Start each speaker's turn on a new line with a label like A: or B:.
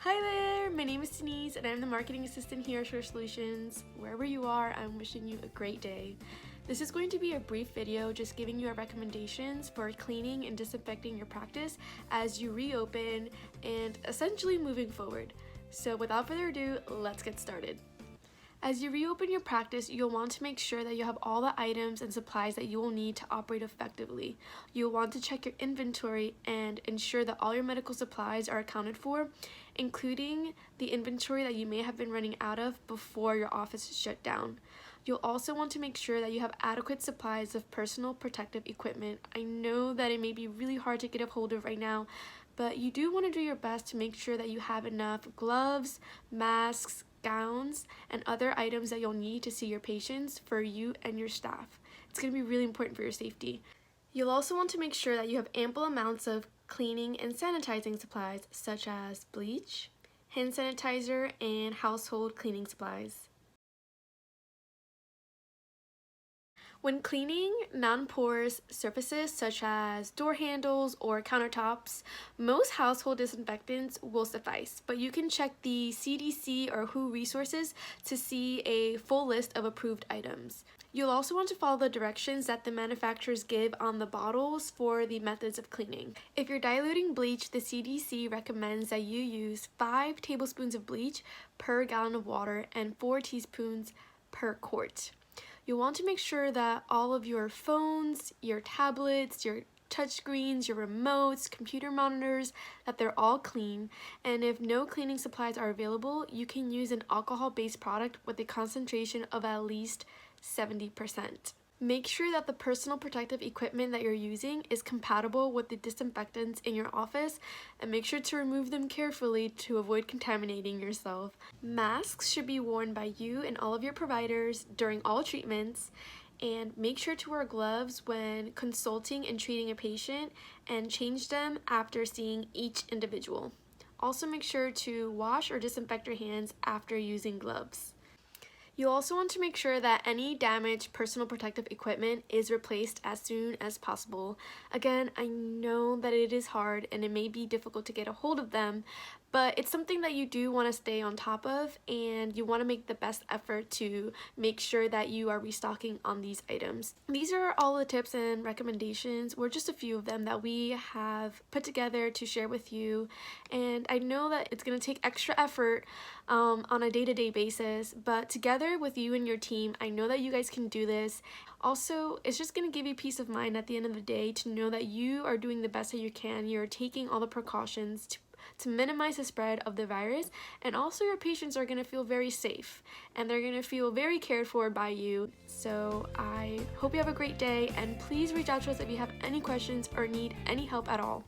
A: Hi there, my name is Denise and I'm the marketing assistant here at Shore Solutions. Wherever you are, I'm wishing you a great day. This is going to be a brief video just giving you our recommendations for cleaning and disinfecting your practice as you reopen and essentially moving forward. So without further ado, let's get started. As you reopen your practice, you'll want to make sure that you have all the items and supplies that you will need to operate effectively. You'll want to check your inventory and ensure that all your medical supplies are accounted for, including the inventory that you may have been running out of before your office is shut down. You'll also want to make sure that you have adequate supplies of personal protective equipment. I know that it may be really hard to get a hold of right now, but you do want to do your best to make sure that you have enough gloves, masks, gowns, and other items that you'll need to see your patients for you and your staff. It's going to be really important for your safety. You'll also want to make sure that you have ample amounts of cleaning and sanitizing supplies such as bleach, hand sanitizer, and household cleaning supplies. When cleaning non-porous surfaces such as door handles or countertops, most household disinfectants will suffice, but you can check the CDC or WHO resources to see a full list of approved items. You'll also want to follow the directions that the manufacturers give on the bottles for the methods of cleaning. If you're diluting bleach, the CDC recommends that you use 5 tablespoons of bleach per gallon of water and 4 teaspoons per quart. You'll want to make sure that all of your phones, your tablets, your touchscreens, your remotes, computer monitors, that they're all clean. And if no cleaning supplies are available, you can use an alcohol-based product with a concentration of at least 70%. Make sure that the personal protective equipment that you're using is compatible with the disinfectants in your office, and make sure to remove them carefully to avoid contaminating yourself. Masks should be worn by you and all of your providers during all treatments, and make sure to wear gloves when consulting and treating a patient and change them after seeing each individual. Also make sure to wash or disinfect your hands after using gloves. You'll also want to make sure that any damaged personal protective equipment is replaced as soon as possible. Again, I know that it is hard and it may be difficult to get a hold of them, but it's something that you do want to stay on top of, and you want to make the best effort to make sure that you are restocking on these items. These are all the tips and recommendations, or just a few of them that we have put together to share with you, and I know that it's going to take extra effort on a day-to-day basis, but together with you and your team, I know that you guys can do this. Also, it's just going to give you peace of mind at the end of the day to know that you are doing the best that you can. You're taking all the precautions to minimize the spread of the virus, and also your patients are going to feel very safe and they're going to feel very cared for by you. So I hope you have a great day, and please reach out to us if you have any questions or need any help at all.